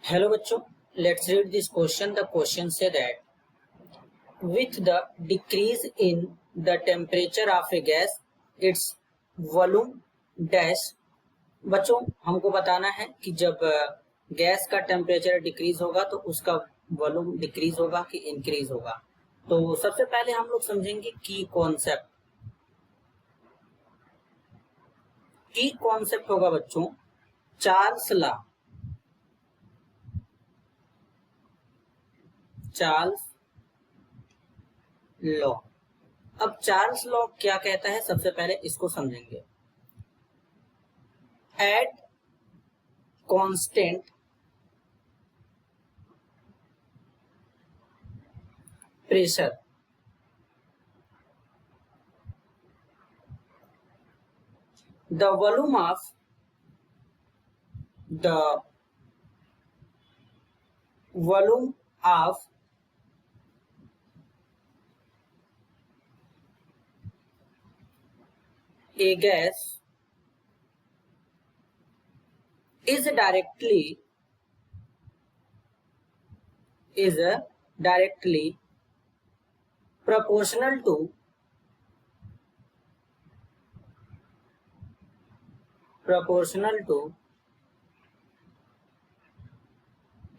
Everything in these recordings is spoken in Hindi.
Hello बच्चों, let's read this question. The question say that with the decrease in the temperature of a gas, its volume dash. बच्चों हमको बताना है कि जब गैस का टेम्परेचर डिक्रीज होगा तो उसका वॉल्यूम डिक्रीज होगा कि इंक्रीज होगा। तो सबसे पहले हम लोग समझेंगे की कॉन्सेप्ट। की कॉन्सेप्ट होगा बच्चों चार्ल्स लॉ। अब चार्ल्स लॉ क्या कहता है, सबसे पहले इसको समझेंगे। At constant pressure the volume of a gas is directly proportional to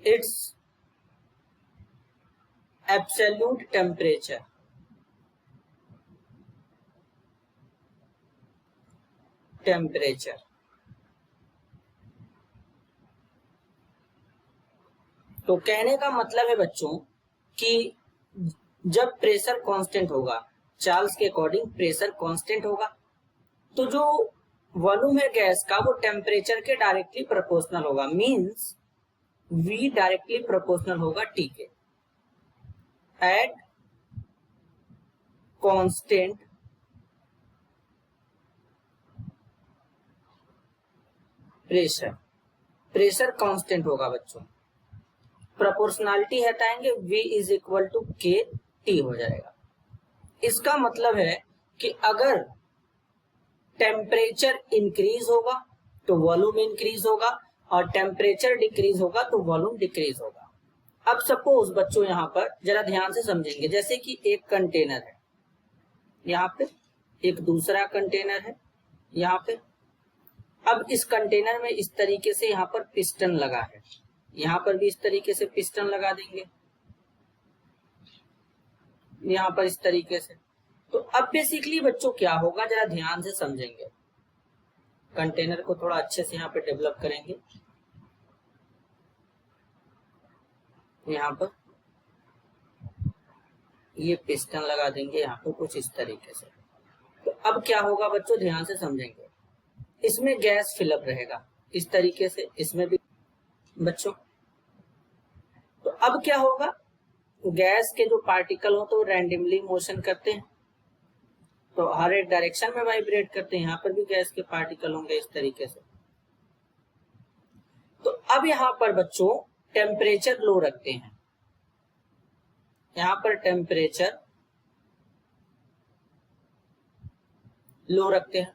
its absolute temperature. तो कहने का मतलब है बच्चों कि जब प्रेशर कांस्टेंट होगा, चार्ल्स के अकॉर्डिंग प्रेशर कांस्टेंट होगा, तो जो वॉल्यूम है गैस का वो टेम्परेचर के डायरेक्टली प्रोपोर्शनल होगा। मींस V डायरेक्टली प्रोपोर्शनल होगा T के। एट कांस्टेंट प्रेशर कांस्टेंट होगा बच्चों। प्रोपोर्शनलिटी हटाएंगे V इज इक्वल टू के टी हो जाएगा। इसका मतलब है कि अगर टेम्परेचर इंक्रीज होगा तो वॉल्यूम इंक्रीज होगा और टेम्परेचर डिक्रीज होगा तो वॉल्यूम डिक्रीज होगा। अब सपोज बच्चों यहाँ पर जरा ध्यान से समझेंगे, जैसे कि एक कंटेनर है, यहाँ पे एक दूसरा कंटेनर है यहाँ पे। अब इस कंटेनर में इस तरीके से यहाँ पर पिस्टन लगा है, यहाँ पर भी इस तरीके से पिस्टन लगा देंगे, यहाँ पर इस तरीके से। तो अब बेसिकली बच्चों क्या होगा, जरा ध्यान से समझेंगे। कंटेनर को थोड़ा अच्छे से यहाँ पे डेवलप करेंगे। यहाँ पर ये पिस्टन लगा देंगे यहाँ पे कुछ इस तरीके से। तो अब क्या होगा बच्चों, ध्यान से समझेंगे। इसमें गैस फिलअप रहेगा इस तरीके से, इसमें भी बच्चों। तो अब क्या होगा, गैस के जो पार्टिकल हो तो रैंडमली मोशन करते हैं, तो हर एक डायरेक्शन में वाइब्रेट करते हैं। यहाँ पर भी गैस के पार्टिकल होंगे इस तरीके से। तो अब यहाँ पर बच्चों टेम्परेचर लो रखते हैं, यहाँ पर टेम्परेचर लो रखते हैं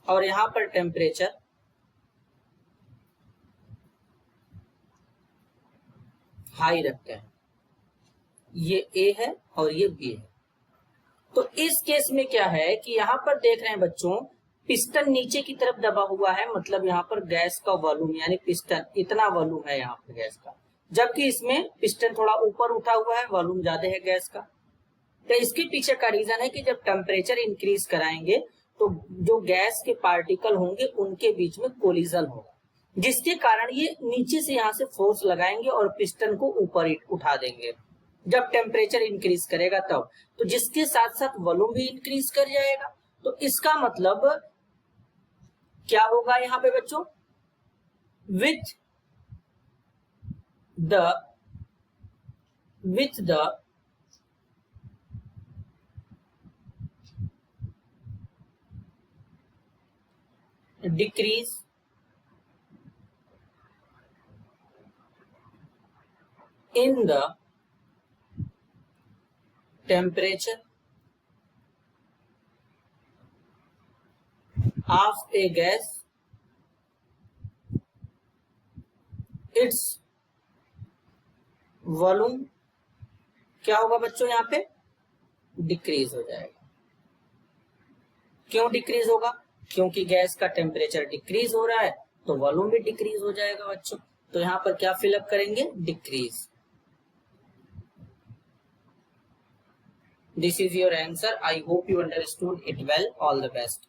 और यहाँ पर टेम्परेचर हाई रखते हैं। ये A है और ये B है। तो इस केस में क्या है कि यहाँ पर देख रहे हैं बच्चों, पिस्टन नीचे की तरफ दबा हुआ है, मतलब यहाँ पर गैस का वॉल्यूम यानी पिस्टन इतना वॉल्यूम है यहाँ पर गैस का, जबकि इसमें पिस्टन थोड़ा ऊपर उठा हुआ है, वॉल्यूम ज्यादा है गैस का। तो इसके पीछे का रीजन है कि जब टेम्परेचर इंक्रीज कराएंगे तो जो गैस के पार्टिकल होंगे उनके बीच में कोलिजन होगा, जिसके कारण ये नीचे से यहाँ से फोर्स लगाएंगे और पिस्टन को ऊपर उठा देंगे जब टेम्परेचर इंक्रीज करेगा तब। तो जिसके साथ साथ वॉल्यूम भी इंक्रीज कर जाएगा। तो इसका मतलब क्या होगा यहाँ पे बच्चों, with the decrease in the temperature of a gas, its volume क्या होगा बच्चों, यहाँ पे डिक्रीज हो जाएगा। क्यों डिक्रीज होगा? क्योंकि गैस का टेम्परेचर डिक्रीज हो रहा है तो वॉल्यूम भी डिक्रीज हो जाएगा बच्चों। तो यहाँ पर क्या फिलअप करेंगे, decrease. This is your answer. I hope you understood it well. All the best.